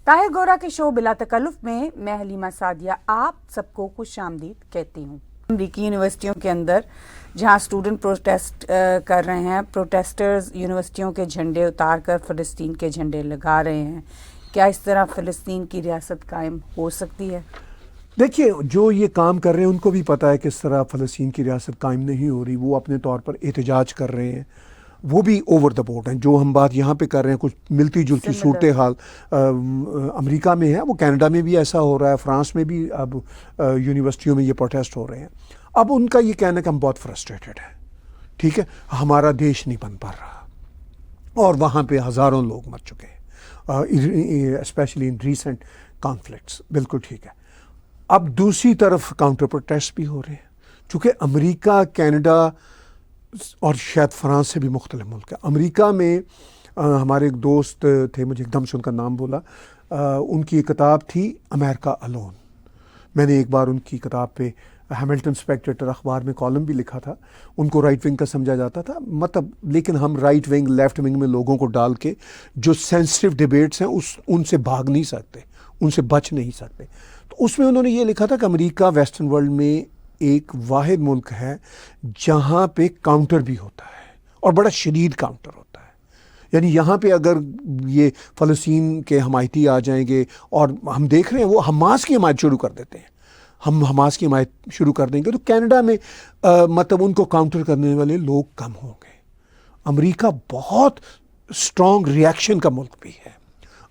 طاہر گورا کے شو بلا تکلف میں میں حلیمہ سعدیہ آپ سب کو خوش آمدید کہتی ہوں۔ امریکی یونیورسٹیوں کے اندر جہاں اسٹوڈنٹ پروٹیسٹ کر رہے ہیں، پروٹیسٹرز یونیورسٹیوں کے جھنڈے اتار کر فلسطین کے جھنڈے لگا رہے ہیں، کیا اس طرح فلسطین کی ریاست قائم ہو سکتی ہے؟ دیکھیے، جو یہ کام کر رہے ہیں ان کو بھی پتہ ہے کس طرح فلسطین کی ریاست قائم نہیں ہو رہی، وہ اپنے طور پر احتجاج کر رہے ہیں، وہ بھی اوور دا بورڈ ہیں۔ جو ہم بات یہاں پہ کر رہے ہیں کچھ ملتی جلتی صورتحال امریکہ میں ہے، وہ کینیڈا میں بھی ایسا ہو رہا ہے، فرانس میں بھی اب یونیورسٹیوں میں یہ پروٹیسٹ ہو رہے ہیں۔ اب ان کا یہ کہنا کہ ہم بہت فرسٹریٹڈ ہیں، ٹھیک ہے، ہمارا دیش نہیں بن پا رہا، اور وہاں پہ ہزاروں لوگ مر چکے ہیں، اسپیشلی ان ریسنٹ کانفلکٹس۔ بالکل ٹھیک ہے۔ اب دوسری طرف کاؤنٹر پروٹیسٹ بھی ہو رہے ہیں، چونکہ امریکہ، کینیڈا اور شاید فرانس سے بھی مختلف ملک ہے۔ امریکہ میں ہمارے ایک دوست تھے، مجھے ایک دم سے ان کا نام بولا، ان کی ایک کتاب تھی امریکہ الون۔ میں نے ایک بار ان کی کتاب پہ ہیملٹن اسپیکٹیٹر اخبار میں کالم بھی لکھا تھا۔ ان کو رائٹ ونگ کا سمجھا جاتا تھا، مطلب، لیکن ہم رائٹ ونگ لیفٹ ونگ میں لوگوں کو ڈال کے جو سینسٹیو ڈیبیٹس ہیں ان سے بھاگ نہیں سکتے، ان سے بچ نہیں سکتے۔ تو اس میں انہوں نے یہ لکھا تھا کہ امریکہ ویسٹرن ورلڈ میں ایک واحد ملک ہے جہاں پہ کاؤنٹر بھی ہوتا ہے، اور بڑا شدید کاؤنٹر ہوتا ہے۔ یعنی یہاں پہ اگر یہ فلسطین کے حمایتی آ جائیں گے، اور ہم دیکھ رہے ہیں وہ حماس کی حمایت شروع کر دیتے ہیں، ہم حماس کی حمایت شروع کر دیں گے تو کینیڈا میں مطلب ان کو کاؤنٹر کرنے والے لوگ کم ہوں گے۔ امریکہ بہت اسٹرانگ ریئیکشن کا ملک بھی ہے۔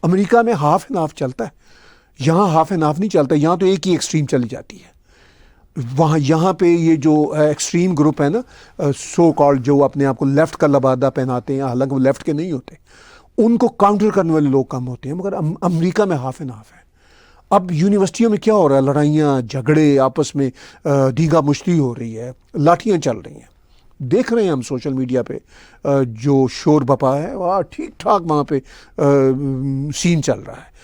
امریکہ میں ہاف اینڈ ہاف چلتا ہے، یہاں ہاف اینڈ ہاف نہیں چلتا، یہاں تو ایک ہی ایکسٹریم چلی جاتی ہے۔ یہاں پہ یہ جو ایکسٹریم گروپ ہے نا، سو کالڈ، جو اپنے آپ کو لیفٹ کا لبادہ پہناتے ہیں، حالانکہ وہ لیفٹ کے نہیں ہوتے، ان کو کاؤنٹر کرنے والے لوگ کم ہوتے ہیں، مگر امریکہ میں ہاف اینڈ ہاف ہے۔ اب یونیورسٹیوں میں کیا ہو رہا ہے؟ لڑائیاں، جھگڑے، آپس میں دیگا مشتی ہو رہی ہے، لاٹھیاں چل رہی ہیں، دیکھ رہے ہیں ہم سوشل میڈیا پہ جو شور بپا ہے، وہ ٹھیک ٹھاک وہاں پہ سین چل رہا ہے۔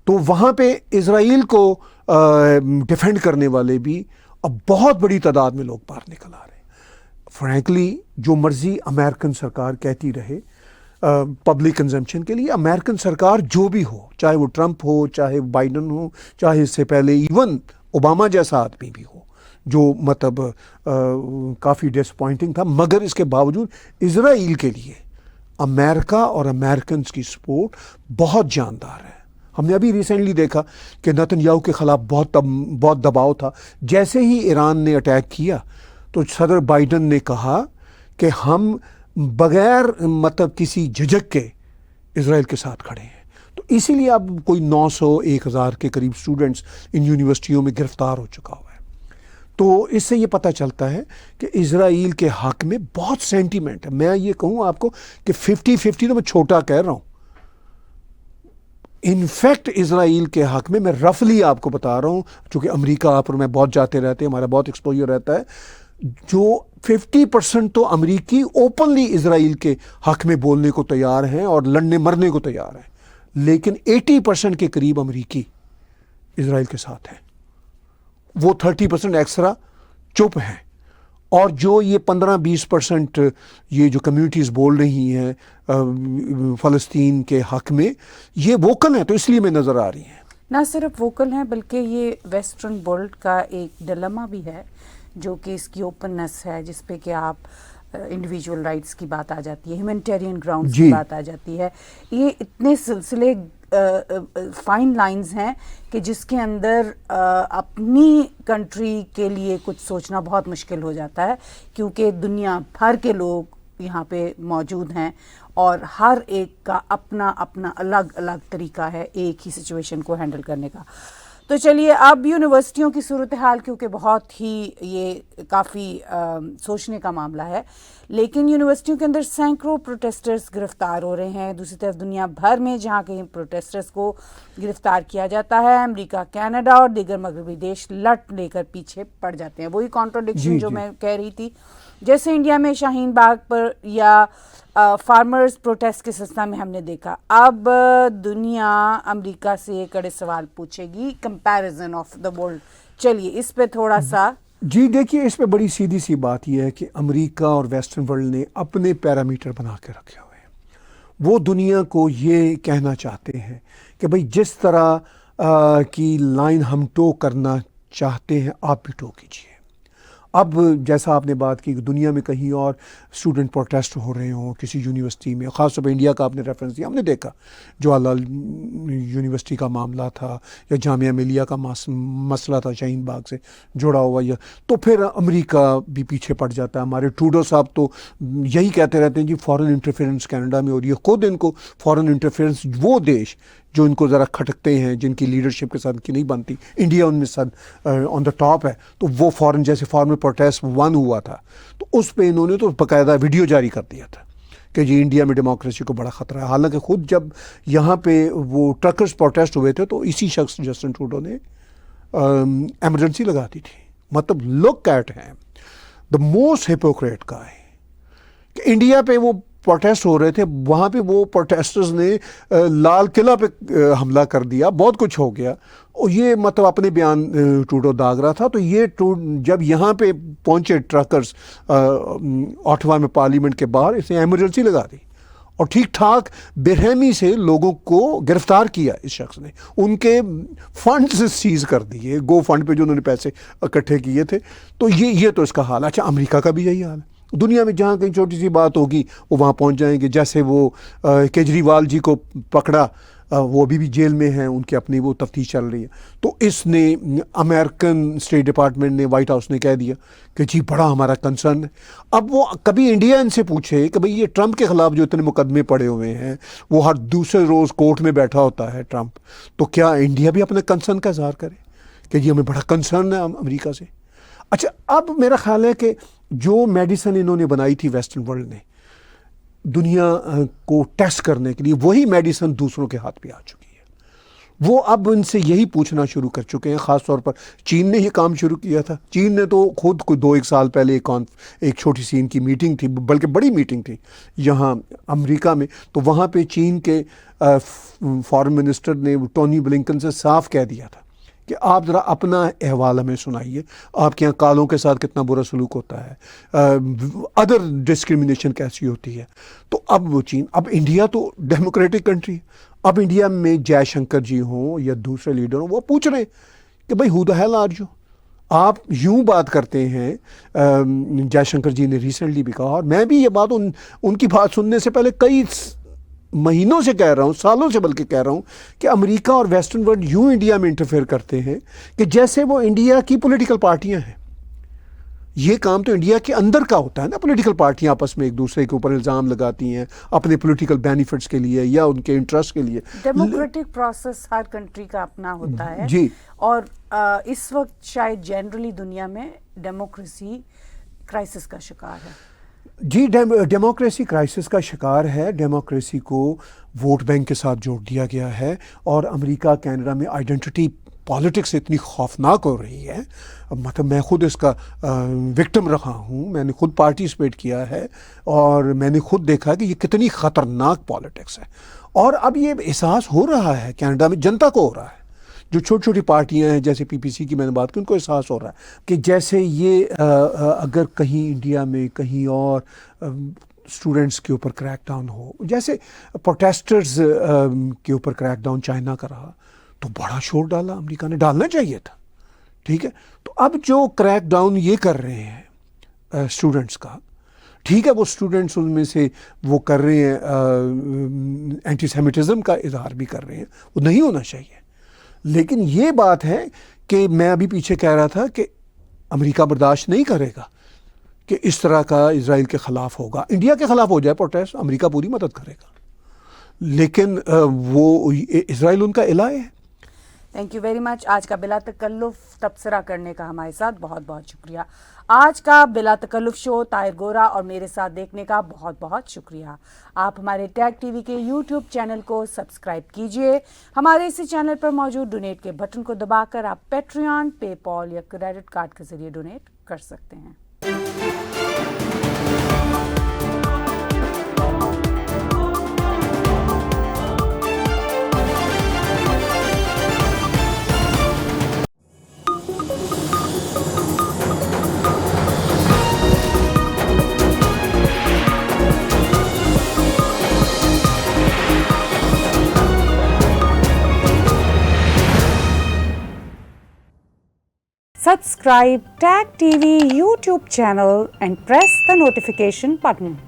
تو وہاں پہ اسرائیل کو ڈیفینڈ کرنے والے بھی اب بہت بڑی تعداد میں لوگ باہر نکل آ رہے ہیں۔ فرینکلی، جو مرضی امریکن سرکار کہتی رہے پبلک کنزمپشن کے لیے، امریکن سرکار جو بھی ہو، چاہے وہ ٹرمپ ہو، چاہے بائیڈن ہو، چاہے اس سے پہلے ایون اوباما جیسا آدمی بھی ہو، جو مطلب کافی ڈس اپوائنٹنگ تھا، مگر اس کے باوجود اسرائیل کے لیے امریکہ اور امریکنز کی سپورٹ بہت جاندار ہے۔ ہم نے ابھی ریسنٹلی دیکھا کہ نتن یاہو کے خلاف بہت دباؤ تھا۔ جیسے ہی ایران نے اٹیک کیا تو صدر بائیڈن نے کہا کہ ہم بغیر مطلب کسی جھجک کے اسرائیل کے ساتھ کھڑے ہیں۔ تو اسی لیے اب کوئی 900 1000 کے قریب اسٹوڈنٹس ان یونیورسٹیوں میں گرفتار ہو چکا ہوا ہے۔ تو اس سے یہ پتہ چلتا ہے کہ اسرائیل کے حق میں بہت سینٹیمنٹ ہے۔ میں یہ کہوں آپ کو کہ 50-50 تو میں چھوٹا کہہ رہا ہوں، انفیکٹ اسرائیل کے حق میں رفلی آپ کو بتا رہا ہوں، چونکہ امریکہ آپ اور میں بہت جاتے رہتے ہیں، ہمارا بہت ایکسپوجر رہتا ہے، جو 50% تو امریکی اوپنلی اسرائیل کے حق میں بولنے کو تیار ہیں اور لڑنے مرنے کو تیار ہیں، لیکن 80% کے قریب امریکی اسرائیل کے ساتھ ہیں، وہ 30% ایکسٹرا چپ ہیں۔ اور جو یہ 15-20% یہ جو کمیونٹیز بول رہی ہیں فلسطین کے حق میں، یہ ووکل ہیں، تو اس لیے میں نظر آ رہی ہیں۔ نہ صرف ووکل ہیں بلکہ یہ ویسٹرن ورلڈ کا ایک ڈلما بھی ہے، جو کہ اس کی اوپننس ہے، جس پہ کہ آپ انڈیویجول رائٹس کی بات آ جاتی ہے، ہیومینٹیرین گراؤنڈز کی بات آ جاتی ہے۔ یہ اتنے سلسلے فائن لائنز ہیں کہ جس کے اندر اپنی کنٹری کے لیے کچھ سوچنا بہت مشکل ہو جاتا ہے، کیونکہ دنیا بھر کے لوگ یہاں پہ موجود ہیں اور ہر ایک کا اپنا اپنا الگ الگ طریقہ ہے ایک ہی سچویشن کو ہینڈل کرنے کا۔ تو چلیے، اب یونیورسٹیوں کی صورتحال کیونکہ بہت ہی یہ کافی سوچنے کا معاملہ ہے، لیکن یونیورسٹیوں کے اندر سینکڑوں پروٹیسٹرز گرفتار ہو رہے ہیں۔ دوسری طرف دنیا بھر میں جہاں کہیں پروٹیسٹرز کو گرفتار کیا جاتا ہے، امریکہ، کینیڈا اور دیگر مغربی دیش لٹ لے کر پیچھے پڑ جاتے ہیں۔ وہی کانٹرڈکشن جو میں کہہ رہی تھی، جیسے انڈیا میں شاہین باغ پر یا فارمرز پروٹیسٹ کے سلسلہ میں ہم نے دیکھا، اب دنیا امریکہ سے یہ کڑے سوال پوچھے گی، کمپیریزن آف دا ورلڈ۔ چلیے اس پہ تھوڑا سا جی دیکھیے، اس پہ بڑی سیدھی سی بات یہ ہے کہ امریکہ اور ویسٹرن ورلڈ نے اپنے پیرامیٹر بنا کے رکھے ہوئے ہیں۔ وہ دنیا کو یہ کہنا چاہتے ہیں کہ بھئی جس طرح کی لائن ہم ٹو کرنا چاہتے ہیں آپ بھی ٹو کیجیے. اب جیسا آپ نے بات کی کہ دنیا میں کہیں اور اسٹوڈنٹ پروٹیسٹ ہو رہے ہوں کسی یونیورسٹی میں، خاص طور پہ انڈیا کا آپ نے ریفرنس دیا، ہم نے دیکھا جواہر لال یونیورسٹی کا معاملہ تھا یا جامعہ ملیہ کا مسئلہ تھا شاہین باغ سے جڑا ہوا، یا تو پھر امریکہ بھی پیچھے پڑ جاتا ہے. ہمارے ٹروڈو صاحب تو یہی کہتے رہتے ہیں جی فارن انٹرفیئرنس کینیڈا میں، اور یہ خود ان کو فارن انٹرفیئرنس وہ دیش جو ان کو ذرا کھٹکتے ہیں، جن کی لیڈرشپ کے ساتھ کی نہیں بنتی، انڈیا ان میں ساتھ آن دا ٹاپ ہے، تو وہ فارن جیسے فارمر پروٹیسٹ 1 ہوا تھا تو اس پہ انہوں نے تو باقاعدہ ویڈیو جاری کر دیا تھا کہ جی انڈیا میں ڈیموکریسی کو بڑا خطرہ ہے. حالانکہ خود جب یہاں پہ وہ ٹرکرز پروٹیسٹ ہوئے تھے تو اسی شخص جسٹن ٹروڈو نے ایمرجنسی لگا دی تھی. مطلب لک ایٹ ہے دا موسٹ ہپوکریٹ کا ہے کہ انڈیا پہ وہ پروٹیسٹ ہو رہے تھے، وہاں پہ وہ پروٹیسٹرز نے لال قلعہ پہ حملہ کر دیا، بہت کچھ ہو گیا. اور یہ مطلب اپنے بیان ٹروڈو داغ رہا تھا. تو یہ جب یہاں پہ پہنچے ٹرکرز آٹھوا میں پارلیمنٹ کے باہر، اس نے ایمرجنسی لگا دی اور ٹھیک ٹھاک برہمی سے لوگوں کو گرفتار کیا. اس شخص نے ان کے فنڈز سیز کر دیے، گو فنڈ پہ جو انہوں نے پیسے اکٹھے کیے تھے. تو یہ تو اس کا حال ہے. اچھا امریکہ کا بھی یہی حال ہے. دنیا میں جہاں کہیں چھوٹی سی بات ہوگی وہ وہاں پہنچ جائیں گے. جیسے وہ کیجریوال جی کو پکڑا، وہ ابھی بھی جیل میں ہیں، ان کی اپنی وہ تفتیش چل رہی ہے. تو اس نے امریکن اسٹیٹ ڈپارٹمنٹ نے، وائٹ ہاؤس نے کہہ دیا کہ جی بڑا ہمارا کنسرن ہے. اب وہ کبھی انڈیا ان سے پوچھے کہ بھئی یہ ٹرمپ کے خلاف جو اتنے مقدمے پڑے ہوئے ہیں، وہ ہر دوسرے روز کورٹ میں بیٹھا ہوتا ہے ٹرمپ، تو کیا انڈیا بھی اپنے کنسرن کا اظہار کرے کہ جی ہمیں بڑا کنسرن ہے امریکہ سے. اچھا اب میرا خیال ہے کہ جو میڈیسن انہوں نے بنائی تھی ویسٹرن ورلڈ نے دنیا کو ٹیسٹ کرنے کے لیے، وہی میڈیسن دوسروں کے ہاتھ پہ آ چکی ہے. وہ اب ان سے یہی پوچھنا شروع کر چکے ہیں. خاص طور پر چین نے یہ کام شروع کیا تھا. چین نے تو خود کوئی 2-1 سال پہلے ایک چھوٹی سی ان کی میٹنگ تھی، بلکہ بڑی میٹنگ تھی یہاں امریکہ میں، تو وہاں پہ چین کے فارن منسٹر نے ٹونی بلنکن سے صاف کہہ دیا تھا کہ آپ ذرا اپنا احوال ہمیں سنائیے، آپ کے یہاں کالوں کے ساتھ کتنا برا سلوک ہوتا ہے، ادر ڈسکریمنیشن کیسی ہوتی ہے. تو اب وہ چین، اب انڈیا تو ڈیموکریٹک کنٹری، اب انڈیا میں جے شنکر جی ہوں یا دوسرے لیڈر ہوں، وہ پوچھ رہے ہیں کہ بھائی ہو دا ہیل آر یو. آپ یوں بات کرتے ہیں. جے شنکر جی نے ریسنٹلی بھی کہا، اور میں بھی یہ بات ان کی بات سننے سے پہلے کئی مہینوں سے کہہ رہا ہوں، سالوں سے بلکہ کہہ رہا ہوں کہ امریکہ اور ویسٹرن ورلڈ یوں انڈیا میں انٹرفیئر کرتے ہیں کہ جیسے وہ انڈیا کی پولیٹیکل پارٹیاں ہیں. یہ کام تو انڈیا کے اندر کا ہوتا ہے نا. پولیٹیکل پارٹیاں آپس میں ایک دوسرے کے اوپر الزام لگاتی ہیں اپنے پولیٹیکل بینیفٹس کے لیے یا ان کے انٹرسٹ کے لیے. ڈیموکریٹک پروسیس ہر کنٹری کا اپنا ہوتا ہے جی، اور اس وقت شاید جنرلی دنیا میں ڈیموکریسی کرائسس کا شکار ہے. جی ڈیموکریسی کرائسس کا شکار ہے. ڈیموکریسی کو ووٹ بینک کے ساتھ جوڑ دیا گیا ہے، اور امریکہ کینیڈا میں آئیڈینٹی پالیٹکس اتنی خوفناک ہو رہی ہے. مطلب میں خود اس کا وکٹم رہا ہوں، میں نے خود پارٹیسپیٹ کیا ہے اور میں نے خود دیکھا کہ یہ کتنی خطرناک پالیٹکس ہے. اور اب یہ احساس ہو رہا ہے کینیڈا میں، جنتا کو ہو رہا ہے، جو چھوٹی چھوٹی پارٹیاں ہیں جیسے پی پی سی کی میں نے بات کی، ان کو احساس ہو رہا ہے کہ جیسے یہ اگر کہیں انڈیا میں کہیں اور اسٹوڈنٹس کے اوپر کریک ڈاؤن ہو، جیسے پروٹیسٹرز کے اوپر کریک ڈاؤن چائنا کا رہا، تو بڑا شور ڈالا، امریکہ نے ڈالنا چاہیے تھا. ٹھیک ہے، تو اب جو کریک ڈاؤن یہ کر رہے ہیں اسٹوڈنٹس کا، ٹھیک ہے وہ اسٹوڈنٹس ان میں سے وہ کر رہے ہیں اینٹی سیمیٹزم کا اظہار بھی کر رہے ہیں، وہ نہیں ہونا چاہیے. لیکن یہ بات ہے کہ میں ابھی پیچھے کہہ رہا تھا کہ امریکہ برداشت نہیں کرے گا کہ اس طرح کا اسرائیل کے خلاف ہوگا. انڈیا کے خلاف ہو جائے پروٹیسٹ، امریکہ پوری مدد کرے گا، لیکن وہ اسرائیل ان کا الہ ہے. Thank you very much. آج کا بلا تکلف تبصرہ کرنے کا ہمارے ساتھ بہت بہت شکریہ. آج کا بلا تکلف شو طاہر گورا اور میرے ساتھ دیکھنے کا بہت بہت شکریہ. آپ ہمارے ٹیگ ٹی وی کے یوٹیوب چینل کو سبسکرائب کیجئے. ہمارے اسی چینل پر موجود ڈونیٹ کے بٹن کو دبا کر آپ پیٹریون، پے پال یا کریڈٹ کارڈ کے ذریعے ڈونیٹ کر سکتے ہیں. Subscribe TAG TV YouTube channel and press the notification button.